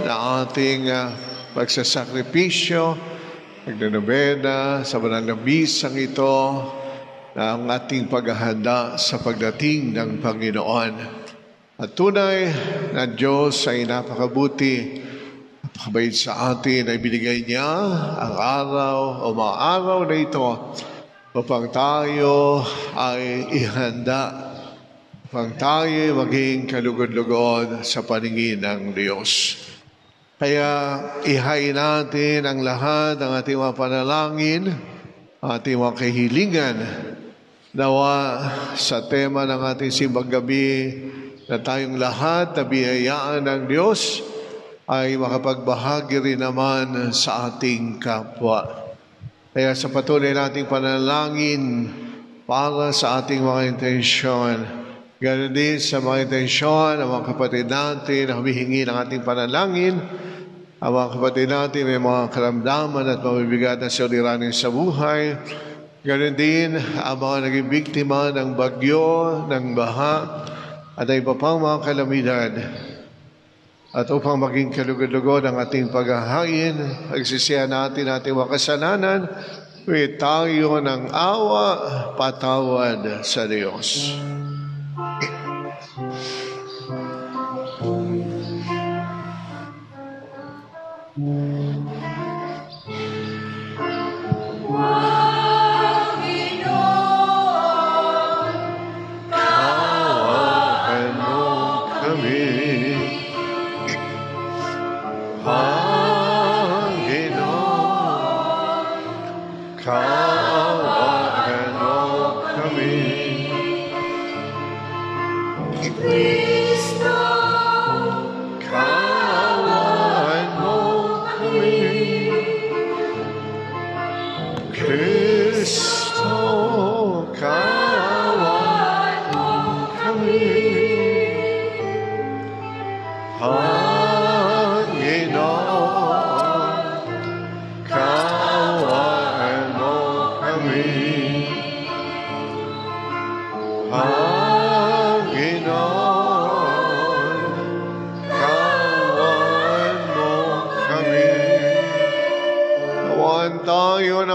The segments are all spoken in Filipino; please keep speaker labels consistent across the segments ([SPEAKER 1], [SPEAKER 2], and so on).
[SPEAKER 1] na ating pagsasakripisyo, nagnanobena sa banal na bisang ito na ang ating paghahanda sa pagdating ng Panginoon. At tunay na Diyos ay napakabuti, napakabait sa atin ay binigay niya ang araw o mga araw na ito upang tayo ay ihanda, upang tayo maging kalugod-lugod sa paningin ng Diyos. Kaya ihain natin ang lahat ng ating mga panalangin, ating mga kahilingan, nawa sa tema ng ating simbang gabi na tayong lahat na biyayaan ng Diyos ay makapagbahagi rin naman sa ating kapwa. Kaya sa patuloy nating panalangin para sa ating mga intensyon, ganoon din sa mga intensyon ng mga kapatid natin na humihingi ng ating panalangin, ang mga kapatid natin may mga karamdaman at mabibigat na suliranin sa buhay, ganoon din ang mga naging biktima ng bagyo, ng baha, at iba pang mga kalamidad. At upang maging kalugod-lugod ang ating paghahain, pagsisihan natin ating mga kasalanan, tayo ng awa, patawad sa Diyos.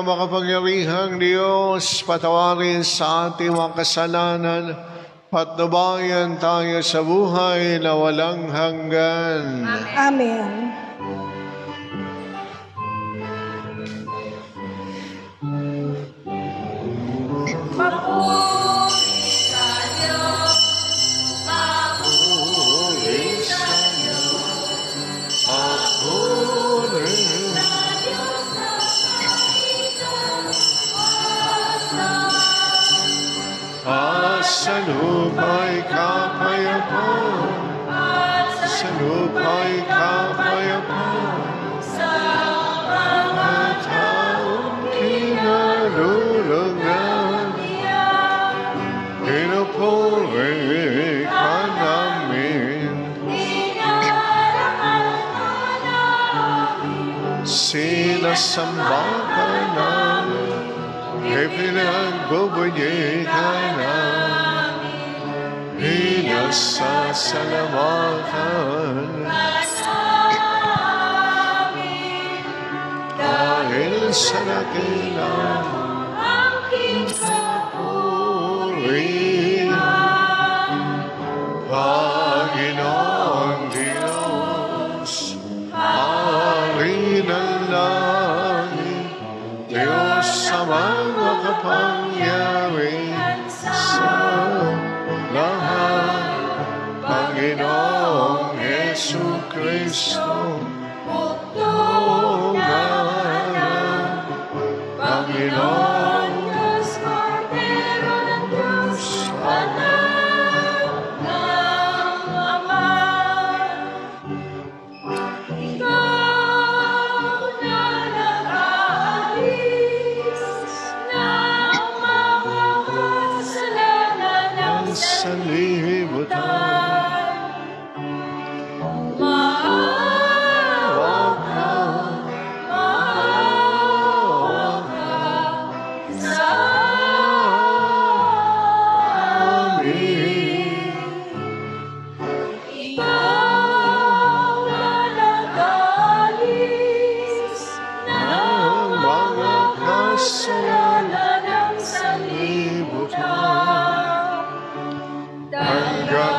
[SPEAKER 1] Makapangyarihang Diyos, patawarin sa ating mga kasalanan, patnubayan tayo sa buhay na walang hanggan.
[SPEAKER 2] Amen.
[SPEAKER 1] Sa lupa'y kapayapaan, sa lupa'y kapayapaan, sa mga taong kinalulungan, pinupuri ka namin, sinasamba ka namin, ipinagbubunyi ka namin, pinasasalamatan dahil sa dakilang aking kapurihan, Panginoong Diyos, Hari ng langit, Diyos sa mga kapangyarihan sa lahat, Panginoong Jesucristo, Pagtunganan, Panginoong Diyos, Cordero ng Diyos, Anak ng Ama, Ikaw na nag-aalis ng mga kasalanan ng sanlibutan.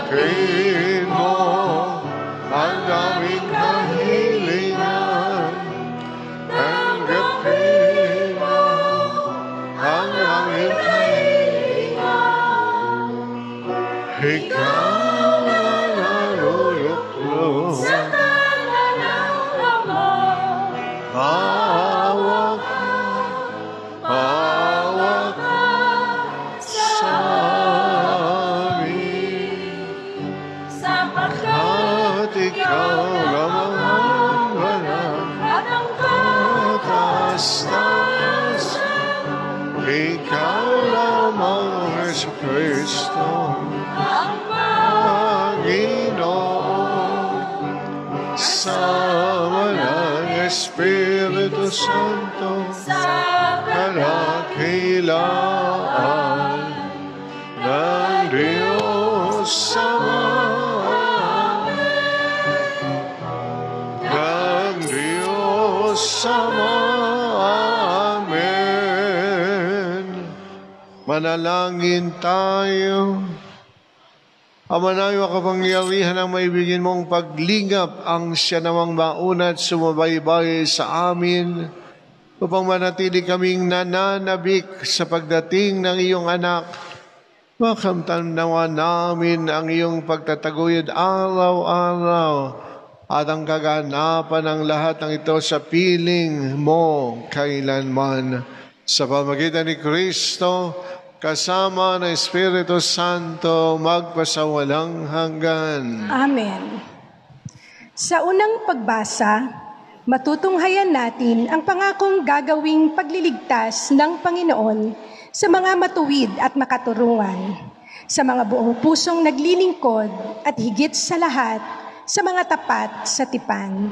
[SPEAKER 1] Tanggapin mo ang aming kahilingan. Tanggapin mo ang aming kahilingan. Ikaw ang naruruklo sa kanan ng Ama. Maawa ka sa amin, sapagkat ikaw lamang ang at ang kataas-taasan. Ikaw lamang ang Jesucristo, ang Panginoon. Sama ng Espiritu Santo sa kadakilaan ng Diyos Ama. Ng Diyos Ama. Amen. Manalangin tayo. Ama namin makapangyarihan ang maibigin mong paglingap ang siya namang mauna at sumabaybay sa amin upang manatili kaming nananabik sa pagdating ng iyong anak. Makamtanawa namin ang iyong pagtataguyod araw-araw at ang kaganapan ng lahat ng ito sa piling mo kailanman. Sa pamagitan ni Kristo, kasama ng Espiritu Santo, magpasawalang hanggan.
[SPEAKER 2] Amen. Sa unang pagbasa, matutunghayan natin ang pangakong gagawing pagliligtas ng Panginoon sa mga matuwid at makaturungan, sa mga buong pusong naglilingkod at higit sa lahat, sa mga tapat sa tipan.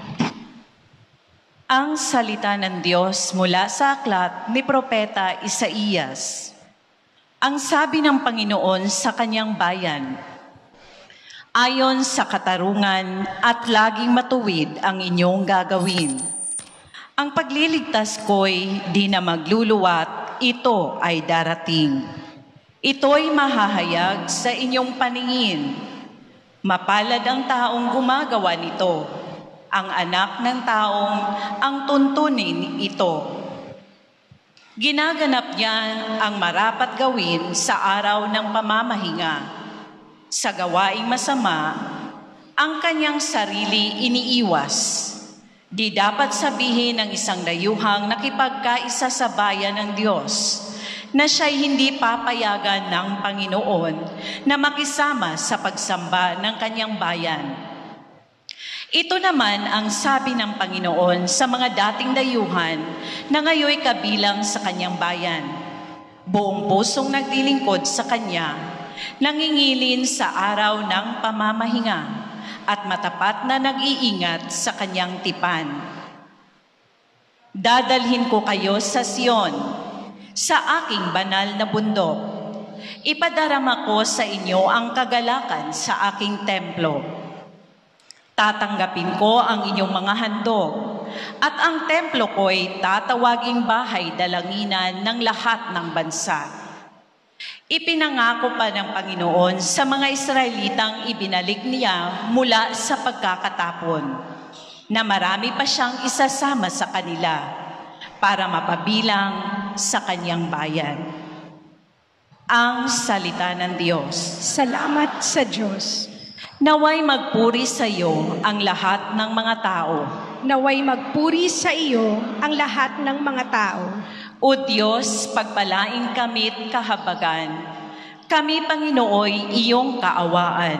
[SPEAKER 3] Ang salita ng Diyos mula sa aklat ni Propeta Isaías. Ang sabi ng Panginoon sa kanyang bayan, ayon sa katarungan at laging matuwid ang inyong gagawin. Ang pagliligtas ko'y di na magluluwat, ito ay darating. Ito'y mahahayag sa inyong paningin. Mapalad ang taong gumagawa nito, ang anak ng taong ang tuntunin ito. Ginaganap niya ang marapat gawin sa araw ng pamamahinga. Sa gawaing masama, ang kanyang sarili iniiwas. Di dapat sabihin ng isang dayuhang nakipagkaisa sa bayan ng Diyos na siya'y hindi papayagan ng Panginoon na makisama sa pagsamba ng kanyang bayan. Ito naman ang sabi ng Panginoon sa mga dating dayuhan na ngayoy kabilang sa kanyang bayan. Buong pusong naglilingkod sa kanya, nangingilin sa araw ng pamamahinga at matapat na nag-iingat sa kanyang tipan. Dadalhin ko kayo sa Sion, sa aking banal na bundok. Ipadarama ko sa inyo ang kagalakan sa aking templo. Tatanggapin ko ang inyong mga handog, at ang templo ko'y tatawaging bahay dalanginan ng lahat ng bansa. Ipinangako pa ng Panginoon sa mga Israelitang ibinalik niya mula sa pagkakatapon, na marami pa siyang isasama sa kanila para mapabilang sa kanyang bayan. Ang salita ng Diyos.
[SPEAKER 2] Salamat sa Diyos.
[SPEAKER 3] Naway magpuri sa iyo ang lahat ng mga tao.
[SPEAKER 2] Naway magpuri sa iyo ang lahat ng mga tao.
[SPEAKER 3] O Diyos, pagpalain kami't kahabagan. Kami, Panginooy, iyong kaawaan,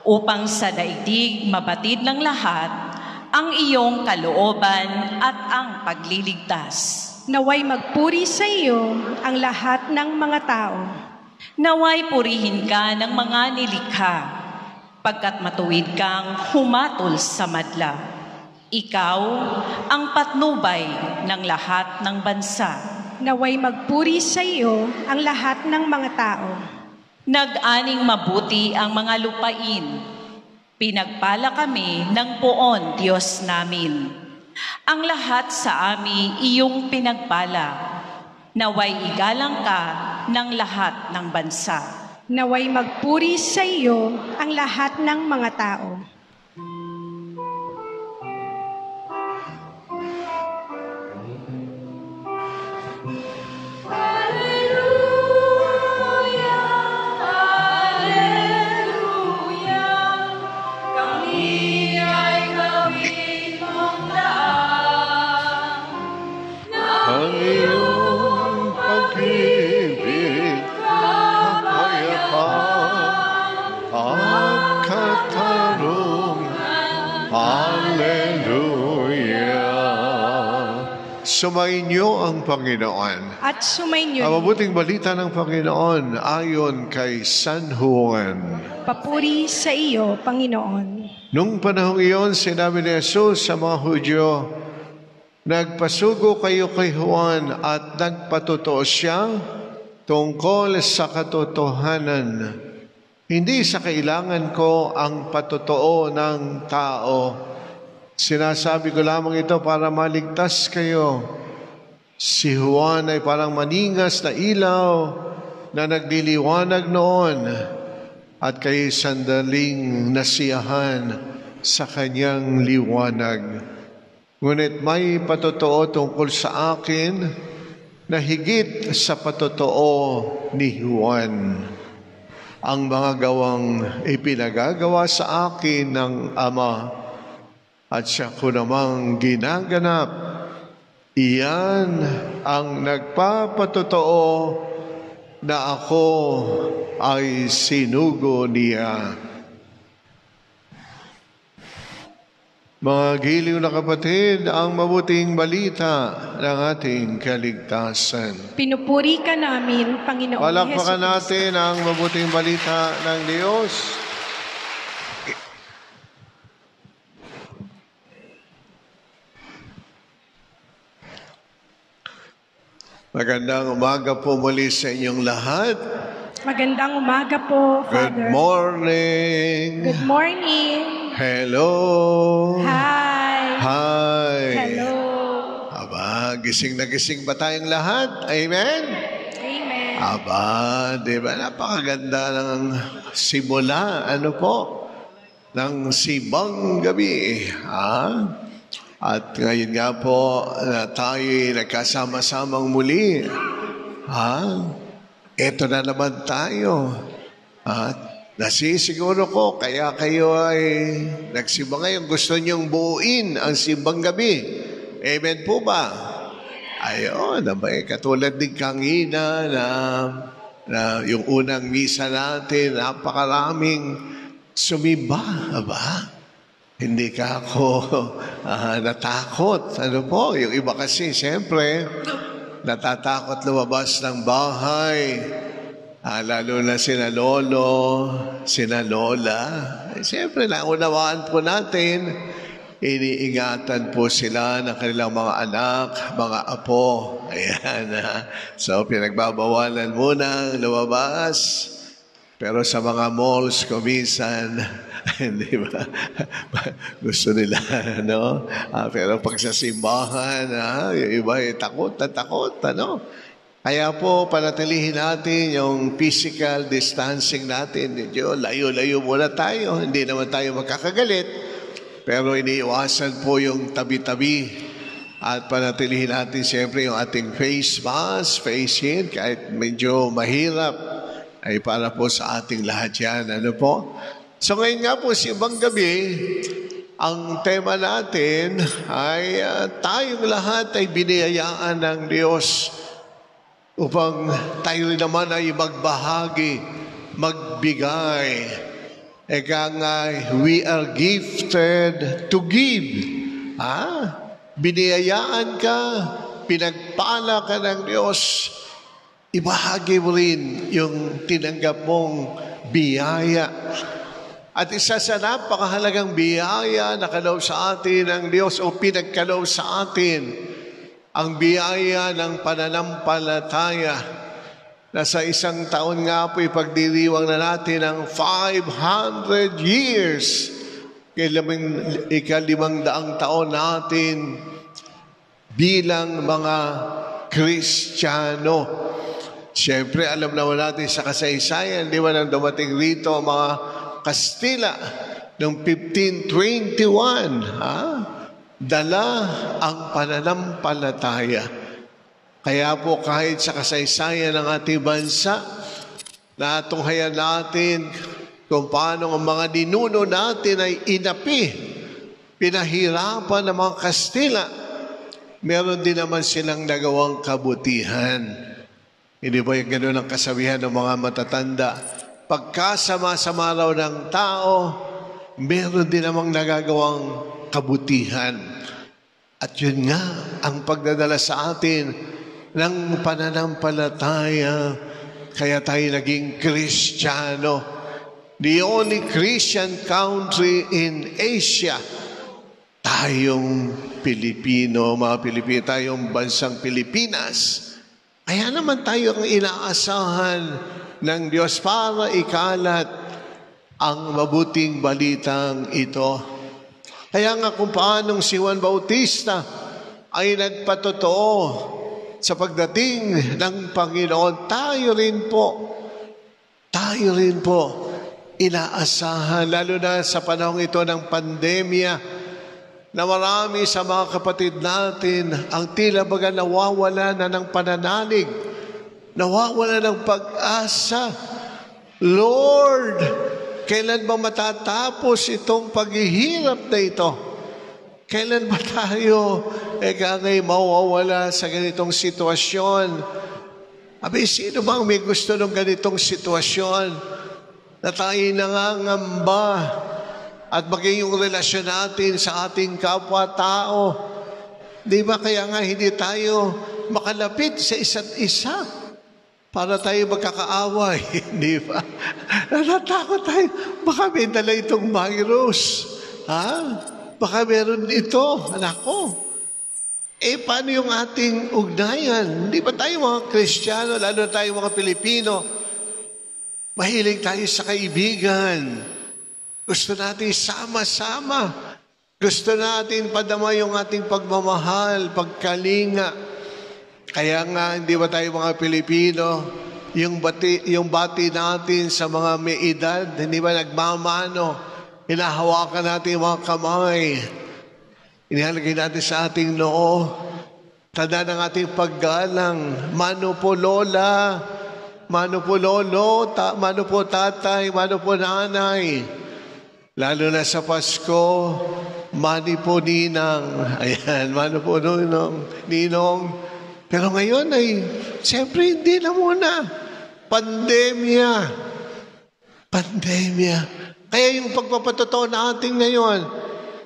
[SPEAKER 3] upang sa daigdig mabatid ng lahat ang iyong kalooban at ang pagliligtas.
[SPEAKER 2] Naway magpuri sa iyo ang lahat ng mga tao.
[SPEAKER 3] Naway purihin ka ng mga nilikha, pagkat matuwid kang humatol sa madla. Ikaw ang patnubay ng lahat ng bansa.
[SPEAKER 2] Naway magpuri sa iyo ang lahat ng mga tao.
[SPEAKER 3] Nag-aning mabuti ang mga lupain. Pinagpala kami ng poon, Diyos namin. Ang lahat sa amin iyong pinagpala. Naway igalang ka ng lahat ng bansa.
[SPEAKER 2] Naway magpuri sa iyo ang lahat ng mga tao.
[SPEAKER 1] Ang iyong pag-ibig, kapayapaan at katarungan. Hallelujah! Sumainyo ang Panginoon.
[SPEAKER 2] At sumainyo
[SPEAKER 1] Ang mabuting balita ng Panginoon ayon kay San Juan.
[SPEAKER 2] papuri sa iyo, Panginoon.
[SPEAKER 1] Nung panahong iyon, sinabi ni Jesus sa mga Hudyo, nagpasugo kayo kay Juan at nagpatotoo siya tungkol sa katotohanan. Hindi sa kailangan ko ang patotoo ng tao. Sinasabi ko lamang ito para maligtas kayo. Si Juan ay parang maningas na ilaw na nagliliwanag noon at kayo sandaling nasiyahan sa kanyang liwanag. Ngunit may patotoo tungkol sa akin na higit sa patotoo ni Juan. Ang mga gawang ipinagagawa sa akin ng Ama at siya ko namang ginaganap. Iyan ang nagpapatotoo na ako ay sinugo niya. Mga giliw na kapatid, ang mabuting balita ng ating kaligtasan.
[SPEAKER 2] Pinupuri ka namin, Panginoon
[SPEAKER 1] Palakpakan
[SPEAKER 2] Jesucristo.
[SPEAKER 1] natin ang mabuting balita ng Diyos. Magandang umaga po muli sa inyong lahat.
[SPEAKER 2] Magandang umaga po,
[SPEAKER 1] Good
[SPEAKER 2] Father.
[SPEAKER 1] morning.
[SPEAKER 2] Good morning.
[SPEAKER 1] Hello.
[SPEAKER 2] Hi.
[SPEAKER 1] Hi.
[SPEAKER 2] Hello.
[SPEAKER 1] Aba, gising na gising ba tayong lahat? Amen?
[SPEAKER 2] Amen.
[SPEAKER 1] Aba, di ba? Napakaganda ng simula, ng simbang gabi. At ngayon nga po, na tayo'y nagkasama-samang muli. Ito na naman tayo. At nasisiguro ko, kaya kayo ay nagsimba ngayon. Gusto niyong buuin ang simbang gabi. Amen po ba? Ayun, katulad din kanina na yung unang misa natin, napakaraming sumimba. Aba, hindi ka ako natakot. Yung iba kasi, siyempre, natatakot lumabas ng bahay. Lalo na sina lolo, sina lola. Siyempre, naunawaan po natin, iniingatan po sila ng kanilang mga anak, mga apo. Ayan. So, pinagbabawalan muna lumabas. Pero sa mga malls, kumisan, hindi ba? Gusto nila, no? Pero pag sa simbahan, yung iba ay takot. Kaya po, panatilihin natin yung physical distancing natin. Medyo layo-layo muna tayo. Hindi naman tayo magkakagalit. Pero iniiwasan po yung tabi-tabi. At panatilihin natin siyempre yung ating face mask, face shield, kahit medyo mahirap, ay para po sa ating lahat yan. So ngayon nga po, simbang gabi, ang tema natin ay tayong lahat ay biniyayaan ng Diyos upang tayo rin naman ay magbahagi, magbigay. Eka nga, we are gifted to give. Biniyayaan ka, pinagpala ka ng Diyos, ibahagi mo rin yung tinanggap mong biyaya. At isa sa napakahalagang biyaya na kaloob sa atin ng Diyos o pinagkaloob sa atin, ang biyaya ng pananampalataya na sa isang taon nga po ipagdiriwang na natin ang 500 years. Ika-500 taon natin bilang mga Kristiyano. Siyempre, alam naman natin sa kasaysayan, di ba, nang dumating rito ang mga Kastila noong 1521, dala ang pananampalataya. Kaya po kahit sa kasaysayan ng ating bansa, natunghayan natin kung paano ang mga ninuno natin ay inapi, pinahirapan ng mga Kastila. Meron din naman silang nagawang kabutihan. Hindi ba yung gano'n ang kasabihan ng mga matatanda? Pagkasama-sama raw ng tao, meron din namang nagagawang kabutihan. At yun nga ang pagdadala sa atin ng pananampalataya. Kaya tayo naging Kristiyano. The only Christian country in Asia. Tayong Pilipino, mga Pilipino, tayong bansang Pilipinas. Kaya naman tayo ang inaasahan ng Diyos para ikalat ang mabuting balitang ito. Kaya nga kung paanong si Juan Bautista ay nagpatotoo sa pagdating ng Panginoon, tayo rin po inaasahan, lalo na sa panahong ito ng pandemya, na marami sa mga kapatid natin ang tila baga nawawala na ng pananalig, nawawala ng pag-asa. Lord, kailan ba matatapos itong paghihirap na ito? Kailan ba tayo kagay mawawala sa ganitong sitwasyon? Abi, sino bang may gusto ng ganitong sitwasyon na tayo nangangamba at maging yung relasyon natin sa ating kapwa-tao? Di ba kaya nga hindi tayo makalapit sa isa't isa para tayo magkakaaway? Di ba? Natatakot tayo. Baka may dala itong virus. Baka meron ito. Nako. Paano yung ating ugnayan? Di ba tayo mga Kristiyano, lalo na tayo mga Pilipino, mahilig tayo sa kaibigan. Gusto natin sama-sama. Gusto natin padama yung ating pagmamahal, pagkalinga. Kaya nga, hindi ba tayo mga Pilipino, yung bati natin sa mga may edad, hindi ba nagmamano? Hinahawakan natin yung mga kamay. Inihalagay natin sa ating noo. Tanda ng ating paggalang. Mano po lola, mano po lolo, mano po tatay, mano po nanay. Lalo na sa Pasko, mani po ninang. Ayan, mano po ninong. Pero ngayon ay, siyempre hindi na muna. Pandemya. Kaya yung pagpapatotoo natin ngayon,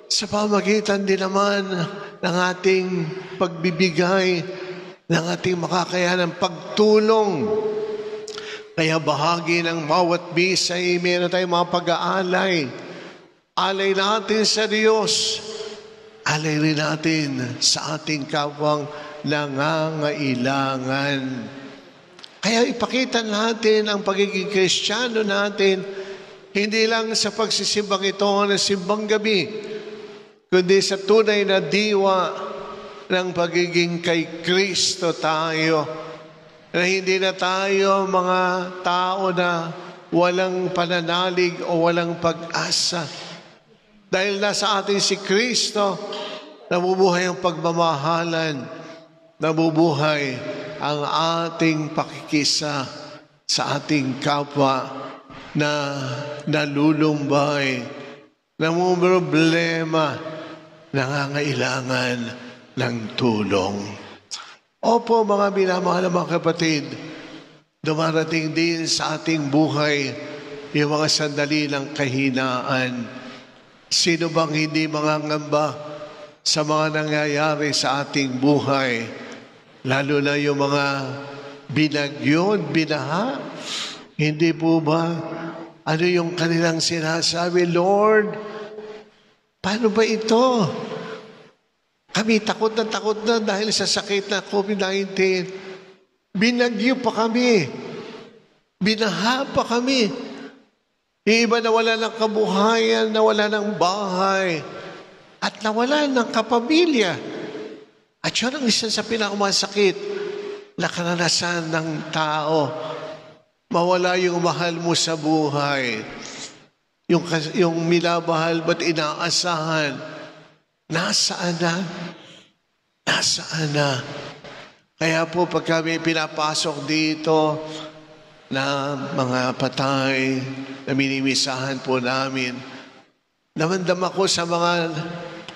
[SPEAKER 1] sa pamagitan din naman ng ating pagbibigay, ng ating makakayanang pagtulong. Kaya bahagi ng bawat bisa ay meron tayong mga pag-aalay. Alay natin sa Diyos. Alay rin natin sa ating kapwang nangangailangan. Kaya ipakita natin ang pagiging Kristiyano natin, hindi lang sa pagsisimbang ito na simbang gabi, kundi sa tunay na diwa ng pagiging kay Kristo tayo. Na hindi na tayo mga tao na walang pananalig o walang pag-asa. Dahil nasa atin si Kristo, nabubuhay ang pagmamahalan, nabubuhay ang ating pakikisa sa ating kapwa na nalulumbay, namumroblema, nangangailangan ng tulong. Opo, mga minamahal na mga kapatid, dumarating din sa ating buhay yung mga sandali ng kahinaan. Sino bang hindi mangangamba sa mga nangyayari sa ating buhay? Lalo na yung mga binagyo, binaha. Hindi po ba? Ano yung kanilang sinasabi? Lord, paano ba ito? Kami takot na dahil sa sakit na COVID-19. Binagyo pa kami. Binaha pa kami. Iba nawala ng kabuhayan, nawala ng bahay, at nawala ng kapamilya. At yun ang isa sa pinakamasakit. na karanasan ng tao. Mawala yung mahal mo sa buhay. Yung minamahal ba't inaasahan? Nasaan na? Nasaan na? Kaya po pag kami pinapasok dito na mga patay na minimisahan po namin, namandam ako sa mga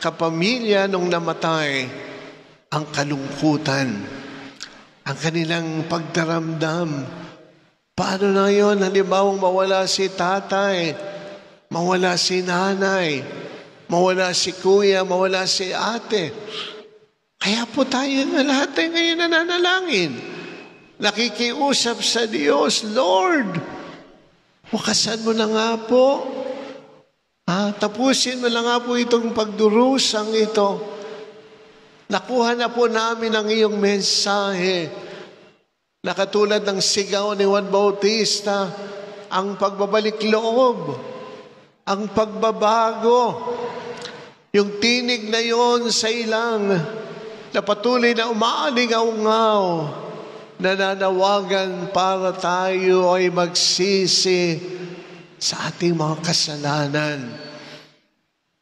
[SPEAKER 1] kapamilya nung namatay ang kalungkutan, ang kanilang pagdaramdam. Paano na yun? Halimbawa mawala si tatay, mawala si nanay, mawala si kuya, mawala si ate. Kaya po tayo na lahat ay ngayon nananalangin. Nakikiusap sa Diyos, Lord, wakasan mo na nga po. Tapusin mo na nga po itong pagdurusang ito. Nakuha na po namin ang iyong mensahe. Na katulad ng sigaw ni Juan Bautista, ang pagbabalik loob, ang pagbabago, yung tinig na yon sa ilang na patuloy na umaalingaw-ngaw, nananawagan para tayo ay magsisi sa ating mga kasalanan.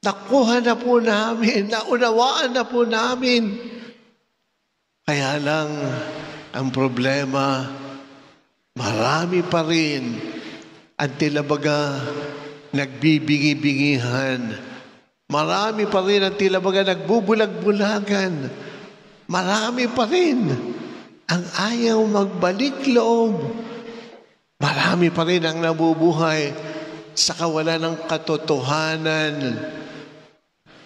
[SPEAKER 1] Nakuha na po namin, naunawaan na po namin. Kaya lang, ang problema, marami pa rin ang tilabaga nagbibingi-bingihan. Marami pa rin ang tilabaga nagbubulag-bulagan. Marami pa rin ang ayaw magbalik loob. Marami pa rin ang nabubuhay sa kawalan ng katotohanan.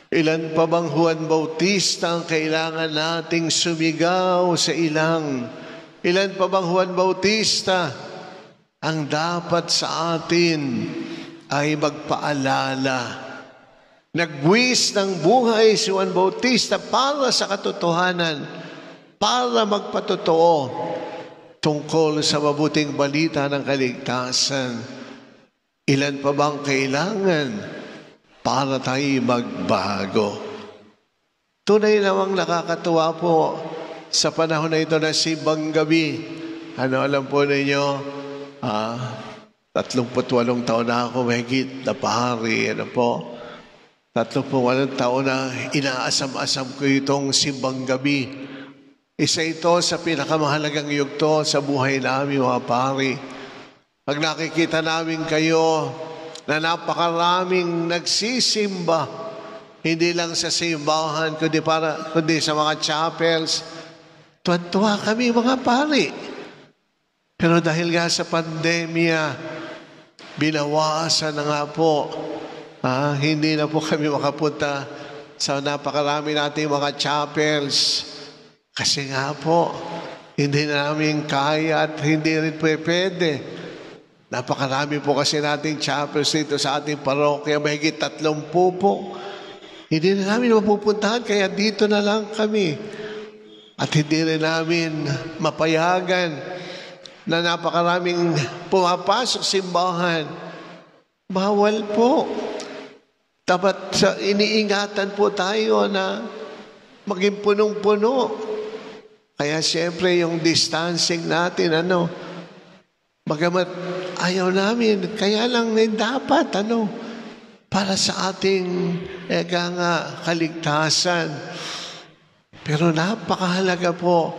[SPEAKER 1] Ilan pa bang Juan Bautista ang kailangan nating sumigaw sa ilang? Ilan pa bang Juan Bautista ang dapat sa atin ay magpaalala? Nagbuwis ng buhay si Juan Bautista para sa katotohanan, para magpatotoo tungkol sa mabuting balita ng kaligtasan. Ilan pa bang kailangan para tayo magbago? Tunay namang nakakatuwa po sa panahon na ito na simbang gabi. Alam po ninyo, 38 taon na ako mahigit na pari. 38 taon na inaasam-asam ko itong simbang gabi. Isa ito sa pinakamahalagang yugto sa buhay namin, mga pari. Pag nakikita namin kayo na napakaraming nagsisimba, hindi lang sa simbahan, kundi sa mga chapels, tuwan-tuwa kami, mga pari. Pero dahil nga sa pandemya, binawasan na nga po. Hindi na po kami makapunta sa napakarami nating mga chapels. Kasi nga po, hindi na namin kaya at hindi rin pwede. Napakarami po kasi nating chapels dito sa ating parokya, mahigit 30 po. Hindi na namin mapupuntahan, kaya dito na lang kami. At hindi rin namin mapayagan na napakaraming pumapasok simbahan. Bawal po. Dapat iniingatan po tayo na maging punong-puno. Kaya siyempre yung distancing natin, bagamat ayaw namin, kaya lang dapat, para sa ating kaligtasan. Pero napakahalaga po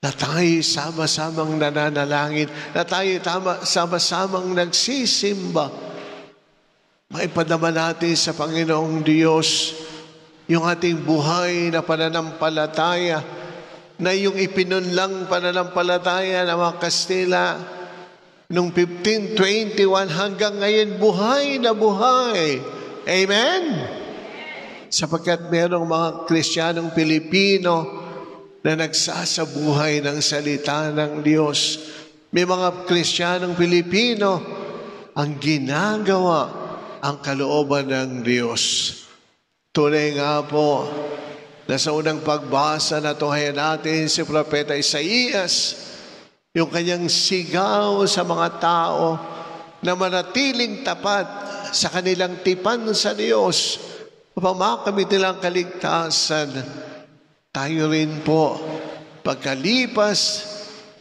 [SPEAKER 1] na tayo sama-samang nananalangin, na tayo sama-samang nagsisimba. Maipadama natin sa Panginoong Diyos yung ating buhay na pananampalataya, na yung ipinunlang pananampalataya ng mga Kastila noong 1521 hanggang ngayon, buhay na buhay. Amen? Sapagkat merong mga Kristiyanong Pilipino na nagsasabuhay ng salita ng Diyos. May mga Kristiyanong Pilipino ang ginagawa ang kalooban ng Diyos. Tunay nga po na sa unang pagbasa na tunghayan natin si Propeta Isaías, yung kanyang sigaw sa mga tao na manatiling tapat sa kanilang tipan sa Diyos upang makamit nilang kaligtasan. Tayo rin po, pagkalipas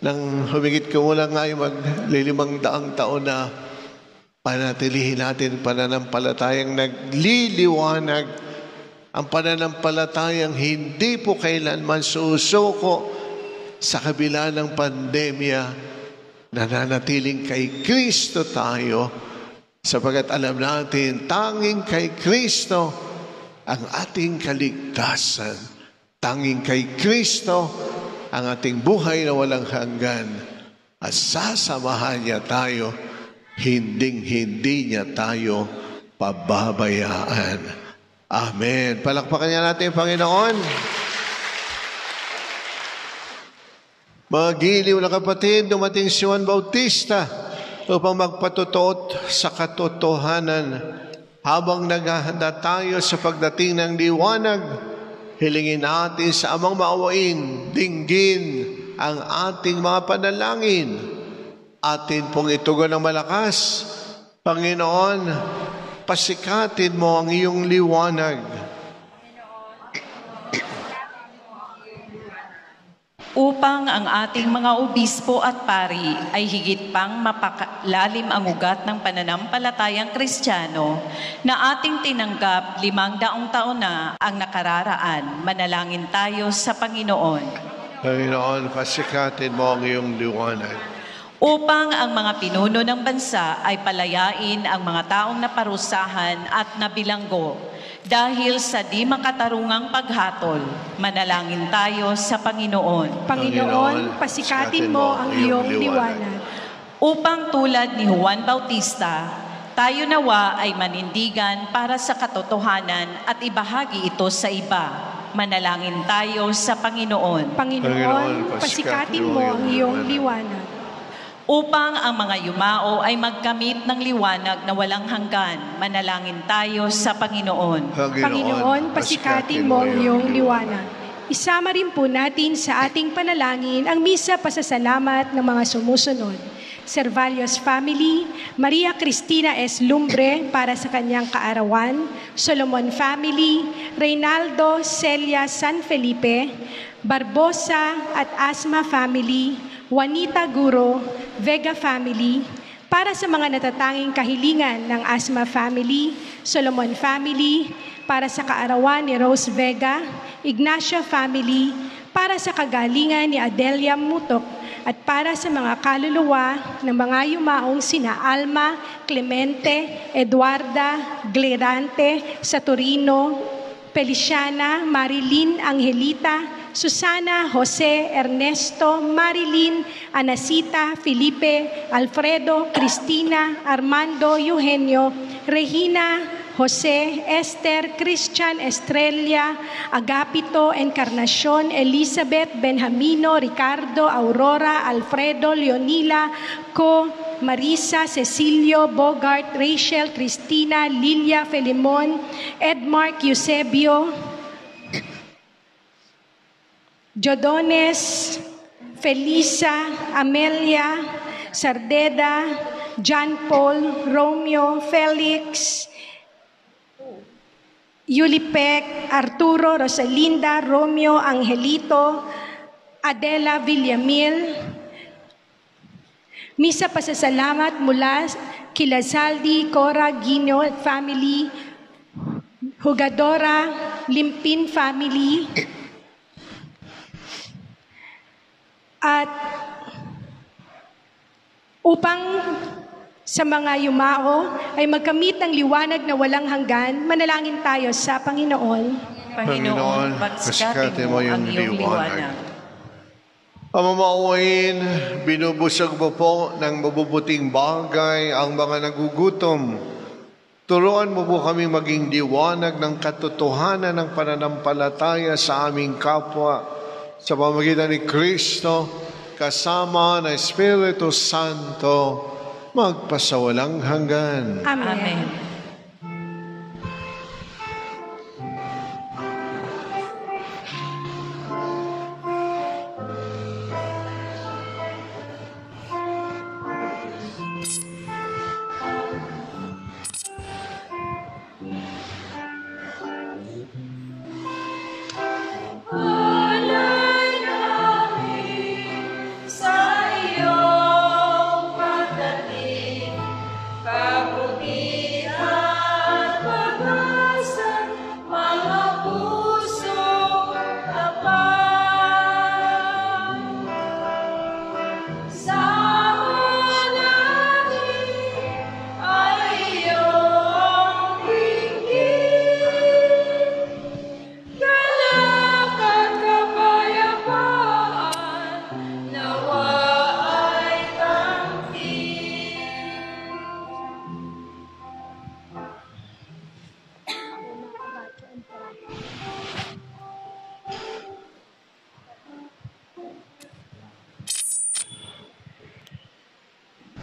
[SPEAKER 1] ng humigit kumulang ngayon mag-500 taon na panatilihin natin pananampalatayang nagliliwanag, ang pananampalatayang hindi po kailanman susuko sa kabila ng pandemya. Nananatiling kay Kristo tayo sapagkat alam natin tanging kay Kristo ang ating kaligtasan. Tanging kay Kristo ang ating buhay na walang hanggan. At sasamahan niya tayo, hinding-hindi niya tayo pababayaan. Amen. Palakpakan niya natin, Panginoon. Mga giliw na kapatid, dumating si Juan Bautista upang magpatutuot sa katotohanan. Habang naghahanda tayo sa pagdating ng liwanag, hilingin natin sa Amang Maawain, dinggin ang ating mga panalangin. Atin pong itugon ng malakas, Panginoon, pasikatin mo ang iyong liwanag
[SPEAKER 3] upang ang ating mga obispo at pari ay higit pang mapalalim ang ugat ng pananampalatayang Kristiyano na ating tinanggap 500 taon na ang nakararaan. Manalangin tayo sa Panginoon.
[SPEAKER 1] Panginoon, pasikatin mo ang iyong liwanag
[SPEAKER 3] upang ang mga pinuno ng bansa ay palayain ang mga taong naparusahan at nabilanggo dahil sa di makatarungang paghatol. Manalangin tayo sa Panginoon.
[SPEAKER 2] Panginoon, pasikatin mo ang iyong liwanag.
[SPEAKER 3] Upang tulad ni Juan Bautista, tayo nawa ay manindigan para sa katotohanan at ibahagi ito sa iba. Manalangin tayo sa Panginoon.
[SPEAKER 2] Panginoon, pasikatin mo ang iyong liwanag.
[SPEAKER 3] Upang ang mga yumao ay magkamit ng liwanag na walang hanggan, manalangin tayo sa Panginoon.
[SPEAKER 2] Panginoon, pasikatin mo ang iyong liwanag. Isama rin po natin sa ating panalangin ang misa pasasalamat ng mga sumusunod. Servalios family, Maria Cristina S. Lumbre para sa kanyang kaarawan, Solomon family, Reynaldo Celia San Felipe, Barbosa at Asma family, Juanita Guro, Vega family, para sa mga natatanging kahilingan ng Asma family, Solomon family, para sa kaarawan ni Rose Vega, Ignacio family, para sa kagalingan ni Adelia Mutok, at para sa mga kaluluwa ng mga yumaong sina Alma, Clemente, Eduarda, Glerante, Saturino, Feliciana, Marilyn, Angelita, Susana, Jose, Ernesto, Marilyn, Anacita, Felipe, Alfredo, Cristina, Armando, Eugenio, Regina, Jose, Esther, Christian, Estrella, Agapito, Encarnacion, Elizabeth, Benjamino, Ricardo, Aurora, Alfredo, Leonila, Co, Marisa, Cecilio, Bogart, Rachel, Cristina, Lilia, Felimon, Edmark, Eusebio, Jodones, Felisa, Amelia, Sardeda, John Paul, Romeo, Felix, Yulipec, Arturo, Rosalinda, Romeo, Angelito, Adela Villamil. Misa pasasalamat mula kila Saldi, Cora, Gino family, Jugadora, Limpin family, at upang sa mga yumao ay magkamit ng liwanag na walang hanggan, manalangin tayo sa Panginoon.
[SPEAKER 3] Panginoon, pasikatin mo ang iyong liwanag.
[SPEAKER 1] Amamauin, binubusog mo po ng mabubuting bagay ang mga nagugutom. Turuan mo po kami maging liwanag ng katotohanan ng pananampalataya sa aming kapwa sa pamamagitan ni Kristo, kasama ng Espiritu Santo, magpasawalang hanggan.
[SPEAKER 2] Amen.
[SPEAKER 3] Amen.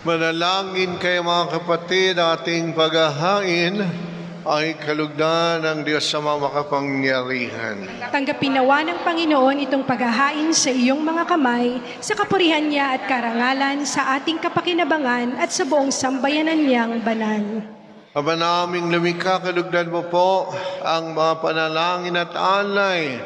[SPEAKER 1] Manalangin kayo mga kapatid, ating paghahain ay kalugdan ng Diyos sa mga makapangyarihan.
[SPEAKER 2] Tanggapin nawa ng Panginoon itong paghahain sa iyong mga kamay, sa kapurihan niya at karangalan, sa ating kapakinabangan at sa buong sambayanan niyang banal.
[SPEAKER 1] Aba naming lumikha, kalugdan mo po ang mga panalangin at alay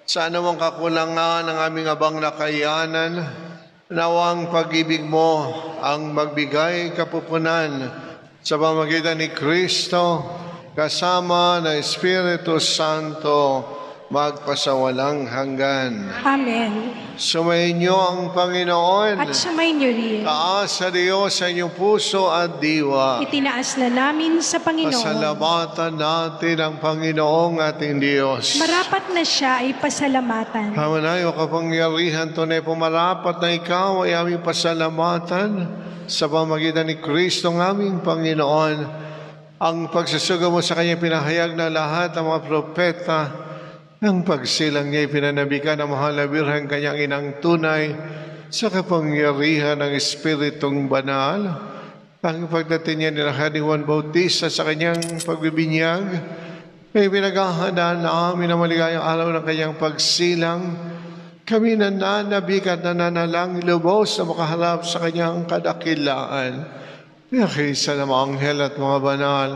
[SPEAKER 1] sa anumang kakulangan ng aming abang nakayanan. Nawang pag-ibig mo ang magbigay kapupunan sa pamamagitan ni Kristo, kasama ng Espiritu Santo, magpasawalang hanggan.
[SPEAKER 2] Amen.
[SPEAKER 1] Sumayin niyo ang Panginoon.
[SPEAKER 2] At sumayin niyo rin.
[SPEAKER 1] Taas sa Diyos sa inyong puso at diwa.
[SPEAKER 2] Itinaas na namin sa Panginoon.
[SPEAKER 1] Pasalamatan natin ang Panginoong ating Diyos.
[SPEAKER 2] Marapat na siya ay pasalamatan.
[SPEAKER 1] Hamanayo kapangyarihan, tunay po marapat na ikaw ay aming pasalamatan sa pamagitan ni Kristo ng aming Panginoon. Ang pagsusugo mo sa kanyang pinahayag na lahat ng mga propeta, ang pagsilang niya ipinanabikan ng mahal na Birheng kanyang inang tunay sa kapangyarihan ng Espiritong Banal. Ang pagdating niya ni Juan Bautista sa kanyang pagbibinyag, ay pinaghahanda namin ang maligayang araw ng kanyang pagsilang. Kami nananabikan at nananalangin lubos na makaharap sa kanyang kadakilaan. Kaya kaysa ng mga anghel at mga banal,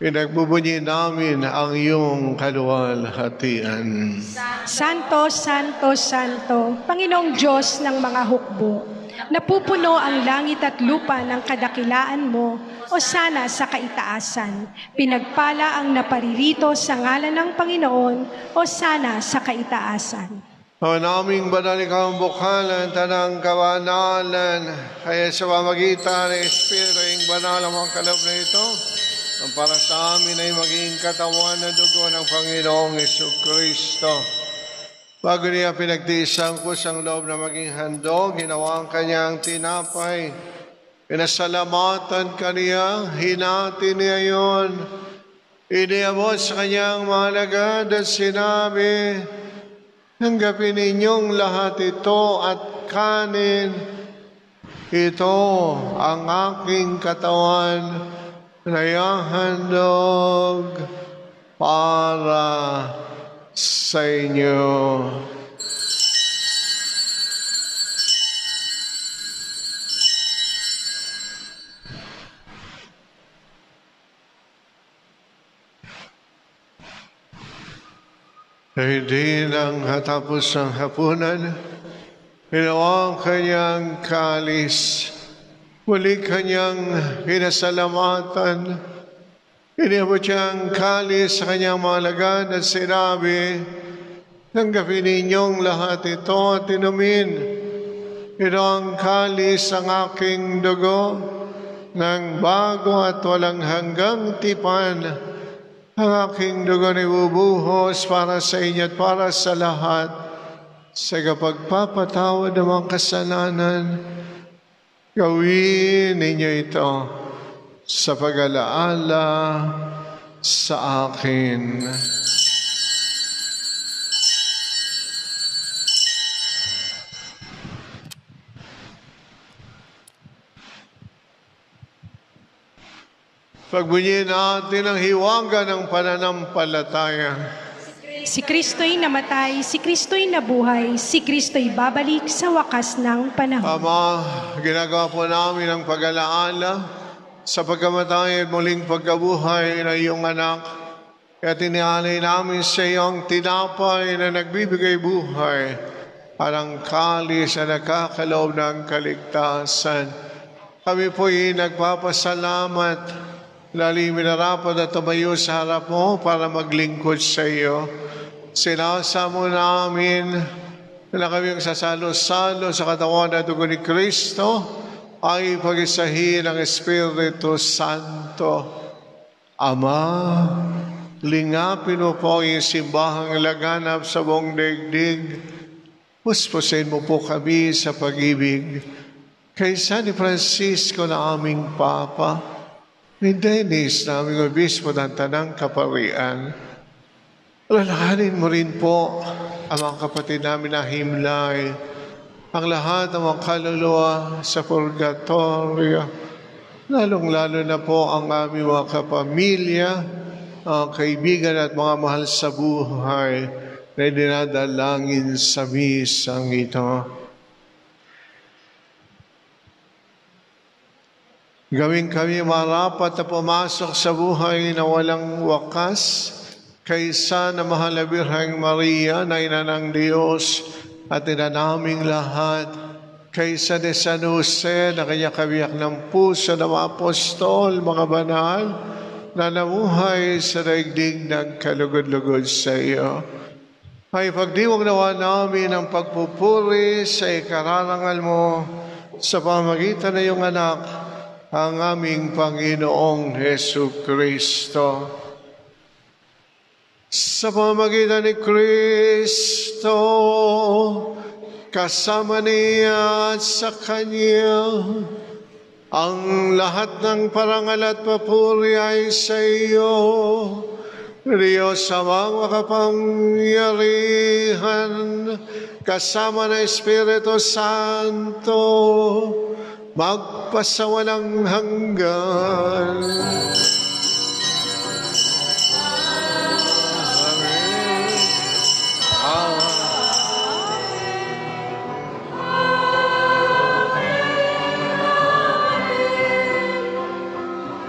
[SPEAKER 1] pinagbubunyi namin ang iyong kaluwalhatian.
[SPEAKER 2] Santo, Santo, Santo, Panginoong Diyos ng mga hukbo, napupuno ang langit at lupa ng kadakilaan mo, o sana sa kaitaasan. Pinagpala ang naparirito sa ngalan ng Panginoon, o sana sa kaitaasan.
[SPEAKER 1] O naming banal ikaw ang bukhalan, tanang kabanalan, kaya sa pamagitan ng Espiritu ang banal ang mga kaloob na ito, ang para sa amin ay maging katawan na dugo ng Panginoong Jesucristo. Bago niya pinagtiisang kusang loob na maging handog, ginawa ang kanyang tinapay. Pinasalamatan kaniya, hinati niya yun. Iniabot sa kanyang mga alagad at sinabi, tanggapin ninyong lahat ito at kanin. Ito ang aking katawan na ihahandog para sa inyo. Hindi nang hatapos ng hapunan, ginawa ang kanyang kalis. Muli kanyang pinasalamatan. Inabot siyang kalis sa kanyang mga alagad at sinabi, tanggapin ninyong lahat ito at inumin. Ito ang kalis ang aking dugo ng bago at walang hanggang tipan. Ang aking dugo na ibubuhos para sa inyo at para sa lahat sa kapagpapatawad ng mga kasalanan. Gawin ninyo ito sa pag-alaala sa akin. Pagbunyin natin ang hiwaga ng pananampalataya.
[SPEAKER 2] Si Kristo'y namatay, si Kristo'y nabuhay, si Kristo'y babalik sa wakas ng panahon.
[SPEAKER 1] Ama, ginagawa po namin ang pag-alaala sa pagkamatay at muling pagkabuhay ng iyong anak. Kaya tinialay namin sa iyong tinapay na nagbibigay buhay, parang kalis na nakakaloob ng kaligtasan. Kami po'y nagpapasalamat, lalim minarapat at tumayo sa harap mo para maglingkod sa iyo. Sinasamo namin na kami ang sasalo-salo sa katawan at dugo ni Kristo ay pag-isahin ng Espiritu Santo. Ama, lingapin mo po ang simbahang laganap sa buong daigdig. Puspusin mo po kami sa pag-ibig. Kay San Francisco na aming Papa, ni Dennis na aming obispo ng Tanang Kaparian, alalahanin mo rin po ang mga kapatid namin na himlay ang lahat ng mga kaluluwa sa purgatorio, lalong-lalo na po ang aming mga kapamilya, kaibigan at mga mahal sa buhay na dinadalangin sa misang ito. Gawin kami marapat na pumasok sa buhay na walang wakas kaysa na mahal na Birheng Maria na ina ng Diyos at ina naming lahat, kaysa ni San Jose na kanya kabiyak ng puso ng mga apostol, mga banal na namuhay sa daigdig ng kalugod-lugod sa iyo. Ay pagdiwang nawa namin ang pagpupuri sa ikararangal mo sa pamagitan ng iyong anak, ang aming Panginoong Hesu Kristo. Sa pamagitan ni Kristo, kasama niya at sa Kanya, ang lahat ng parangal at papuri ay sa iyo, Diyos amang makapangyarihan, kasama ng Espiritu Santo, magpasawalang hanggan.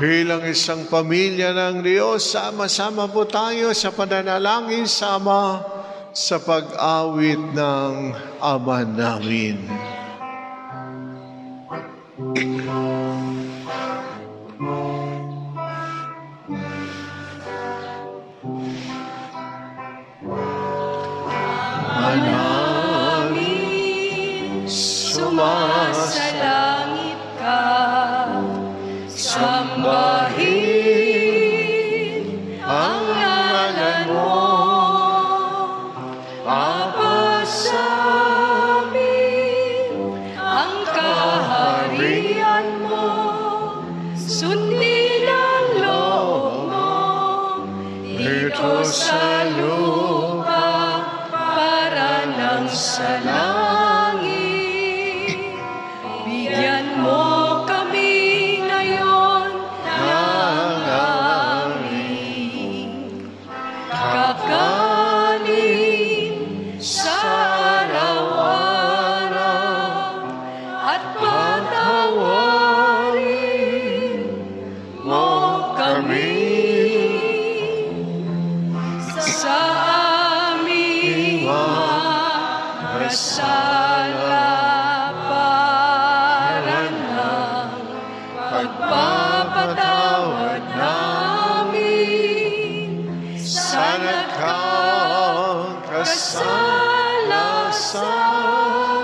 [SPEAKER 1] Bilang isang pamilya ng Diyos, sama-sama po tayo sa pananalangin sama sa pag-awit ng Ama namin.
[SPEAKER 2] Namin sumasalangit ka, sambahin ang ngalan mo, Ama sa amin ang kaharian mo, sundin ang loob mo dito sa lupa para nang sa langit. Bigyan mo kami ngayon ng aming kakanin sa araw-araw, at patawarin mo kami sa aming mga sala para ng pagpapatawad namin sa nagkakasala sa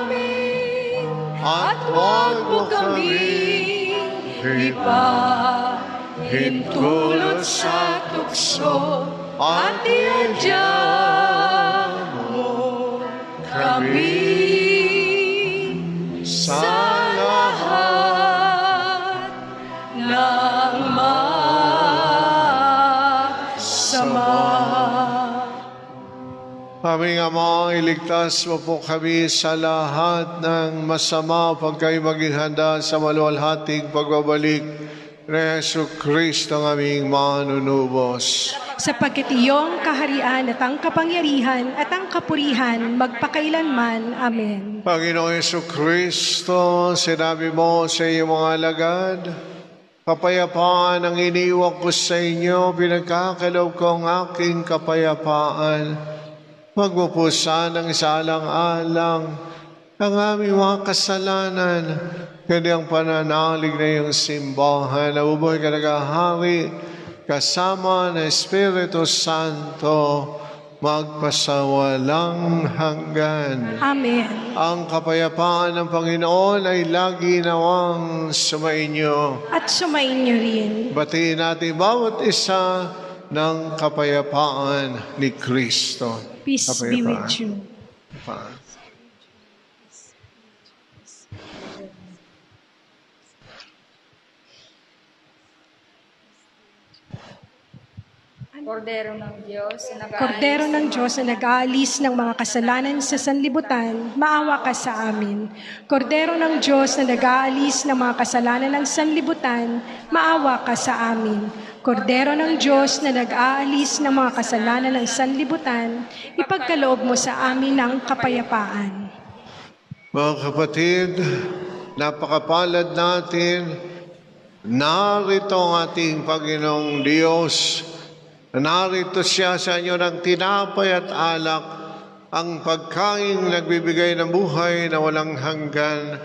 [SPEAKER 2] amin, at huwag mo kaming ipahintulot sa tukso, at iadya mo kami sa lahat ng masama.
[SPEAKER 1] Aming Ama, iligtas mo po kami sa lahat ng masama pag kayo maging handa sa maluwalhating pagbabalik ni Yesu Kristo ang aming manunubos.
[SPEAKER 2] Sapagkat iyong kaharian at ang kapangyarihan at ang kapurihan magpakailanman. Amen.
[SPEAKER 1] Panginoong Yesu Kristo, sinabi mo sa iyong mga alagad, kapayapaan ang iniwan ko sa inyo, pinagkakaloob ko ang aking kapayapaan. Huwag mo po sanang isaalang-alang ang aming mga kasalanan, kundi ang pananalig na iyong simbahan na bubuhay ka naghahari kasama ng Espiritu Santo, magpasawalang hanggan.
[SPEAKER 2] Amen.
[SPEAKER 1] Ang kapayapaan ng Panginoon ay lagi nawang sumainyo.
[SPEAKER 2] At sumainyo rin.
[SPEAKER 1] Batiin natin bawat isa ng kapayapaan ni Kristo.
[SPEAKER 2] Peace be with you.
[SPEAKER 4] Kordero ng Diyos na nag-aalis.
[SPEAKER 2] Kordero ng Diyos na nag-aalis ng mga kasalanan sa sanlibutan, maawa ka sa amin. Kordero ng Diyos na nag-aalis ng mga kasalanan ng sanlibutan, maawa ka sa amin. Kordero ng Diyos na nag-aalis ng mga kasalanan ng sanlibutan, ipagkaloob mo sa amin ang kapayapaan.
[SPEAKER 1] Mga kapatid, napakapalad natin. Narito ang ating Panginoong Diyos. Narito siya sa inyo ng tinapay at alak, ang pagkain nagbibigay ng buhay na walang hanggan.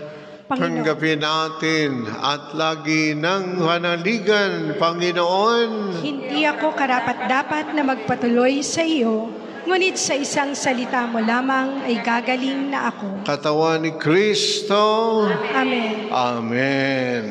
[SPEAKER 1] Tanggapin natin at lagi ng panaligan, Panginoon.
[SPEAKER 2] Hindi ako karapat-dapat na magpatuloy sa iyo, ngunit sa isang salita mo lamang ay gagaling na ako.
[SPEAKER 1] Katawan ni Kristo.
[SPEAKER 2] Amen.
[SPEAKER 1] Amen.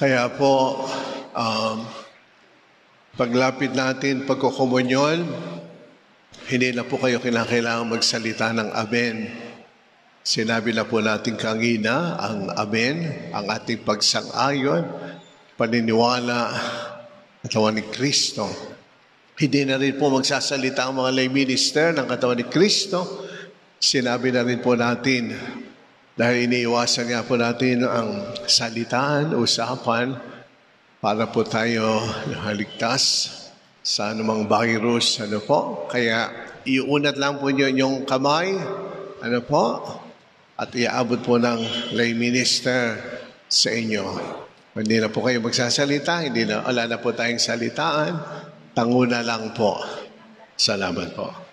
[SPEAKER 1] Kaya po, paglapit natin pagkukomunyon, hindi na po kayo kinakailangan magsalita ng amen. Sinabi na po natin kanina ang amen, ang ating pagsang-ayon, paniniwala, katawan ni Kristo. Hindi na rin po magsasalita ang mga lay minister ng katawan ni Kristo. Sinabi na rin po natin, dahil iniiwasan nga po natin ang salitaan, usapan, para po tayo nakaligtas sa anumang virus. Ano po? Kaya iunat lang po niyo yung kamay. Ano po? At iaabot po ng lay minister sa inyo. Hindi na po kayo magsasalita. Wala na po tayong salitaan. Tanguna lang po. Salamat po.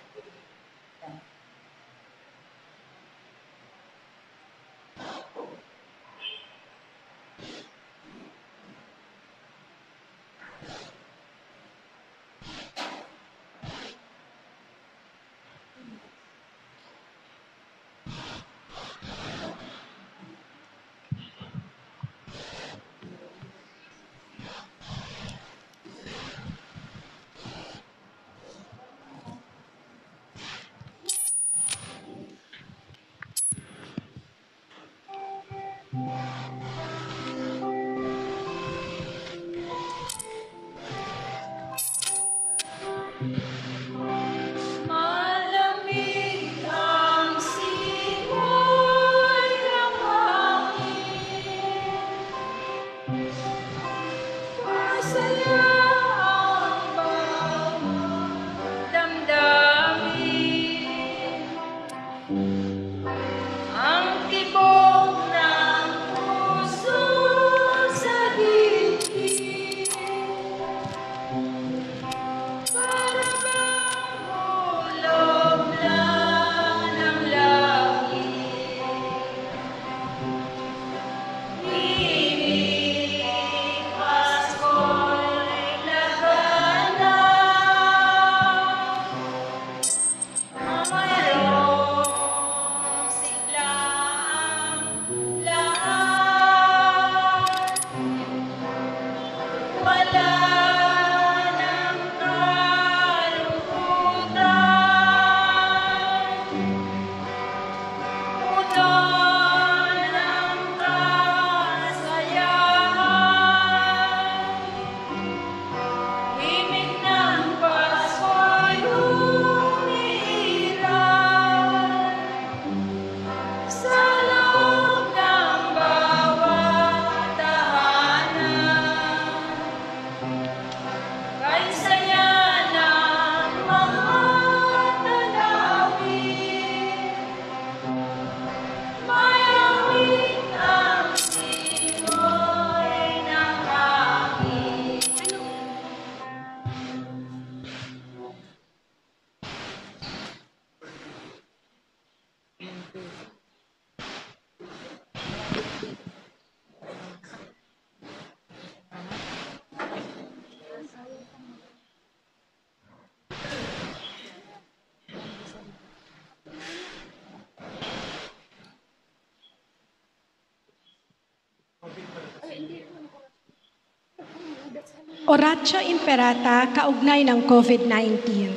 [SPEAKER 2] Oratio Imperata kaugnay ng COVID-19.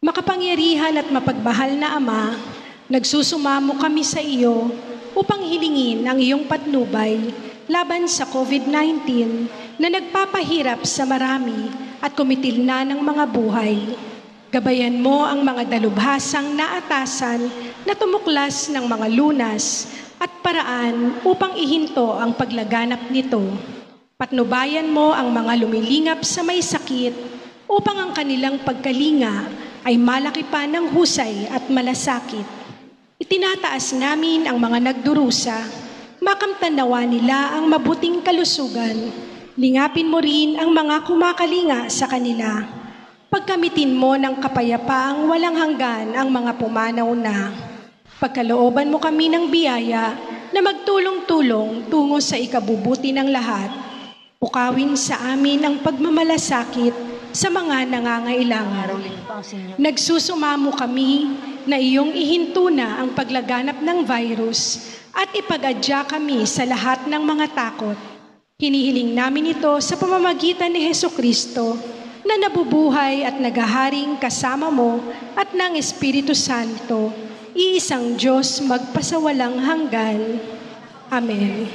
[SPEAKER 2] Makapangyarihan at mapagbahal na Ama, nagsusumamo kami sa iyo upang hilingin ang iyong patnubay laban sa COVID-19 na nagpapahirap sa marami at kumitil na ng mga buhay. Gabayan mo ang mga dalubhasang naatasan na tumuklas ng mga lunas at paraan upang ihinto ang paglaganap nito. Patnubayan mo ang mga lumilingap sa may sakit upang ang kanilang pagkalinga ay malaki pa ng husay at malasakit. Itinataas namin ang mga nagdurusa, makamtanawa nila ang mabuting kalusugan. Lingapin mo rin ang mga kumakalinga sa kanila. Pagkamitin mo ng kapayapaang walang hanggan ang mga pumanaw na. Pagkalooban mo kami ng biyaya na magtulong-tulong tungo sa ikabubuti ng lahat. Pukawin sa amin ang pagmamalasakit sa mga nangangailangan. Nagsusumamo kami na iyong ihinto na ang paglaganap ng virus at ipag-adya kami sa lahat ng mga takot. Hinihiling namin ito sa pamamagitan ni Hesukristo na nabubuhay at naghaharing kasama mo at ng Espiritu Santo, iisang Diyos magpasawalang hanggan. Amen.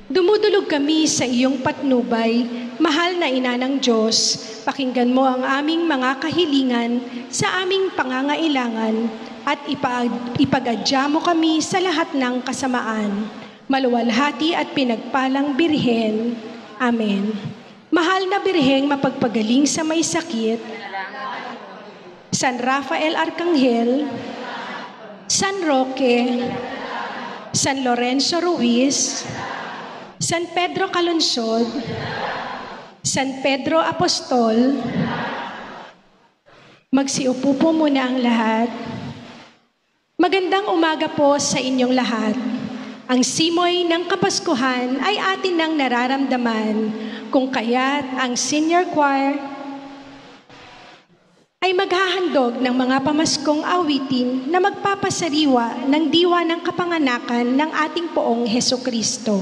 [SPEAKER 2] Dumudulog kami sa iyong patnubay, mahal na Ina ng Diyos. Pakinggan mo ang aming mga kahilingan sa aming pangangailangan at ipag-adya mo kami sa lahat ng kasamaan. Maluwalhati at pinagpalang Birhen. Amen. Mahal na Birheng mapagpagaling sa may sakit, San Rafael Arcangel, San Roque, San Lorenzo Ruiz, San Pedro Calungsod, San Pedro Apostol, magsiupo po muna ang lahat. Magandang umaga po sa inyong lahat. Ang simoy ng Kapaskuhan ay atin nang nararamdaman, kung kaya't ang senior choir ay maghahandog ng mga pamaskong awitin na magpapasariwa ng diwa ng kapanganakan ng ating poong Hesukristo.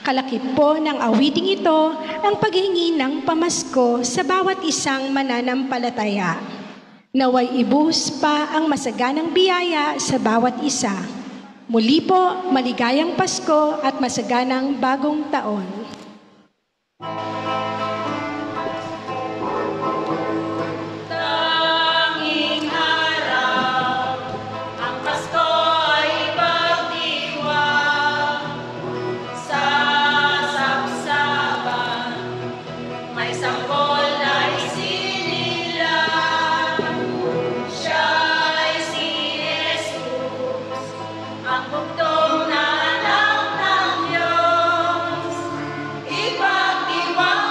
[SPEAKER 2] Kalakip po ng awiting ito ang paghingi ng pamasko sa bawat isang mananampalataya. Naway ibuhos pa ang masaganang biyaya sa bawat isa. Muli po, maligayang Pasko at masaganang bagong taon.
[SPEAKER 5] Ang bugtong na anak ng Diyos, ipagdiwang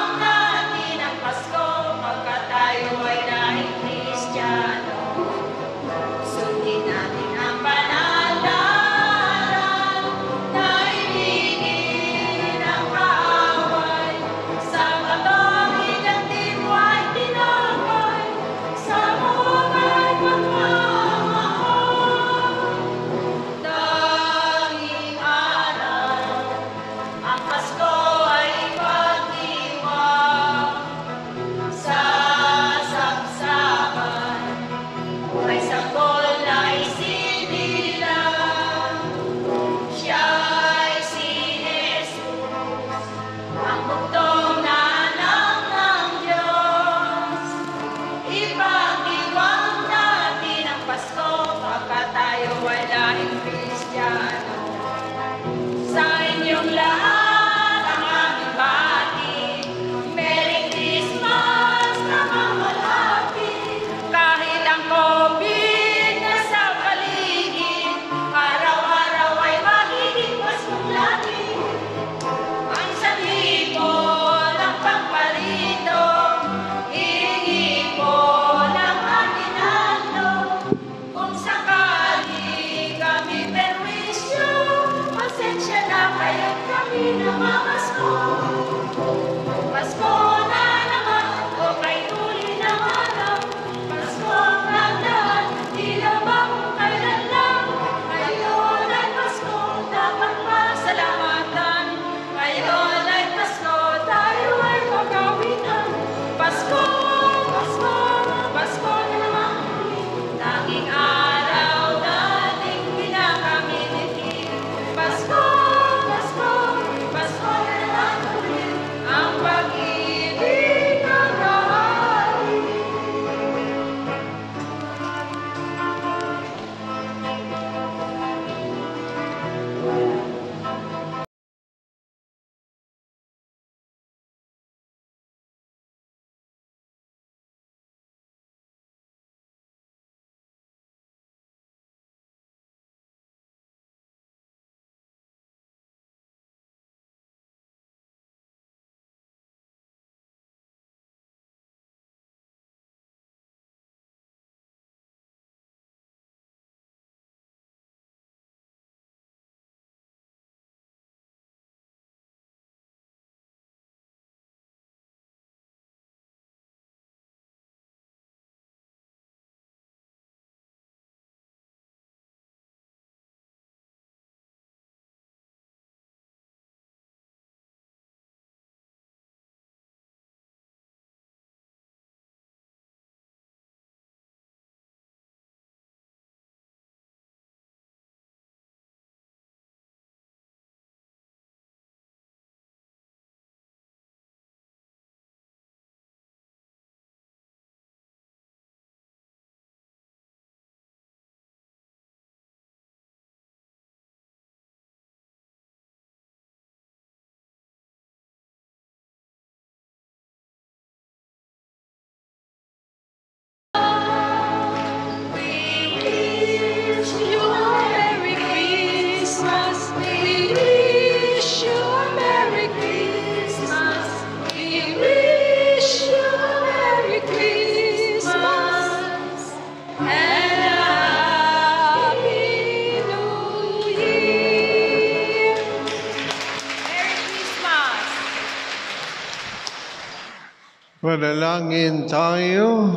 [SPEAKER 1] Manalangin tayo.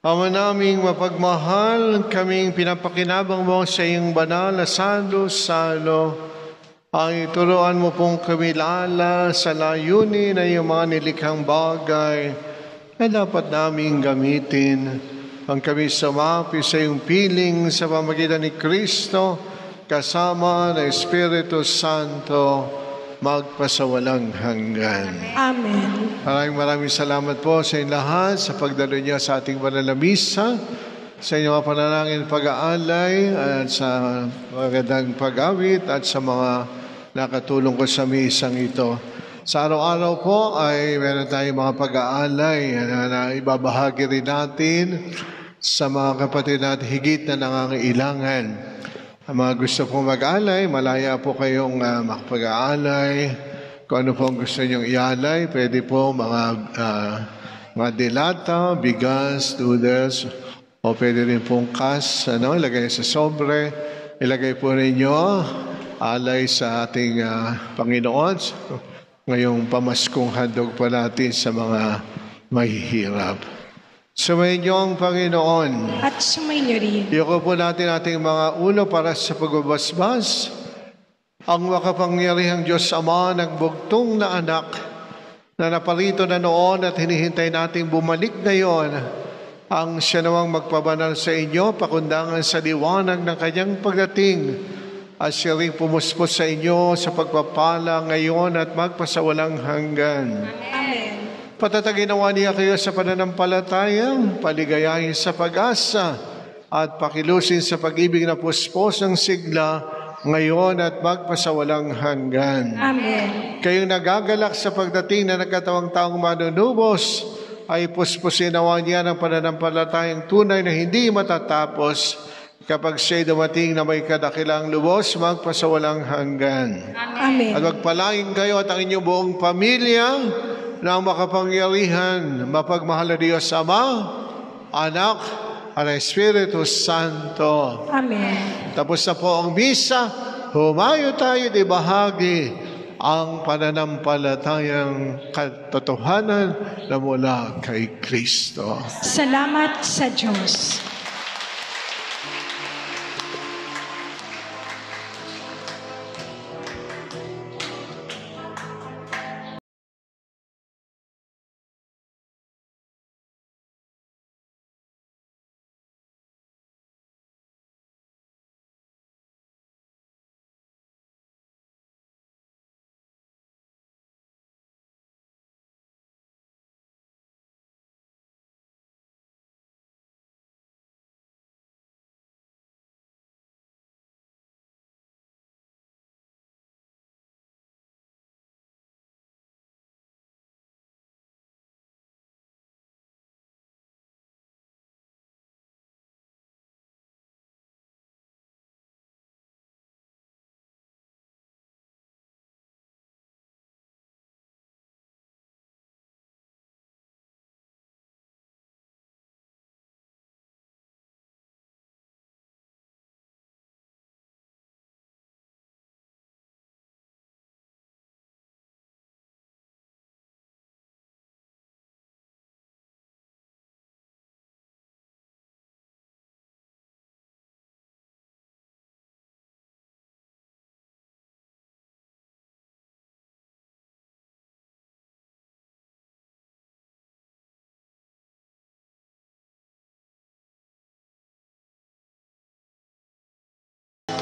[SPEAKER 1] Ama naming mapagmahal, kaming pinapakinabang mo sa iyong banal na salo-salo. Ay turuan mo pong kamilala sa layunin na iyong mga nilikhang bagay na dapat naming gamitin. Ang kami sumapi sa iyong piling sa pamagitan ni Kristo, kasama ng Espiritu Santo, magpasawalang hanggan.
[SPEAKER 2] Amen.
[SPEAKER 1] Maraming salamat po sa inyong lahat sa pagdalo niyo sa ating banal na misa, sa inyong mga panalangin pag-aalay at sa magandang pag-awit at sa mga nakatulong ko sa misang ito. Sa araw-araw po ay meron tayong mga pag-aalay na ibabahagi rin natin sa mga kapatid natin higit na nangangailangan. Ang mga gusto pong mag-alay, malaya po kayong makapag-aalay. Kung ano pong gusto nyong ialay, pwede po mga delata, bigas, noodles, o pwede rin pong cash, ilagay sa sobre. Ilagay po ninyo, alay sa ating Panginoon. Ngayong pamaskong handog pa natin sa mga mahihirap. Sumayin niyo ang Panginoon.
[SPEAKER 2] At sumayin niyo rin.
[SPEAKER 1] Iyoko po natin ating mga ulo para sa pagbabasbas. Ang makapangyarihang Diyos Ama, nagbugtong na anak na naparito na noon at hinihintay nating bumalik ngayon. Ang siya namang magpabanal sa inyo, pakundangan sa liwanag ng kanyang pagdating. At siya rin pumuspos sa inyo sa pagpapala ngayon at magpasawalang hanggan.
[SPEAKER 2] Amen.
[SPEAKER 1] Patataginawa niya kayo sa pananampalatayang, paligayahin sa pag-asa, at pakilusin sa pag-ibig na puspos ng sigla, ngayon at magpasawalang hanggan.
[SPEAKER 2] Amen.
[SPEAKER 1] Kayong nagagalak sa pagdating na nagkatawang taong manunubos, ay puspusin nawa niya ng pananampalatayang tunay na hindi matatapos, kapag siya'y dumating na may kadakilang lubos, magpasawalang hanggan.
[SPEAKER 2] Amen.
[SPEAKER 1] At magpalain kayo at ang inyong buong pamilya ng makapangyarihan, mapagmahal na Diyos Ama, Anak, at Espiritu Santo.
[SPEAKER 2] Amen.
[SPEAKER 1] Tapos na po ang misa, humayo tayo di bahagi ang pananampalatayang katotohanan na mula kay Kristo.
[SPEAKER 2] Salamat sa Diyos.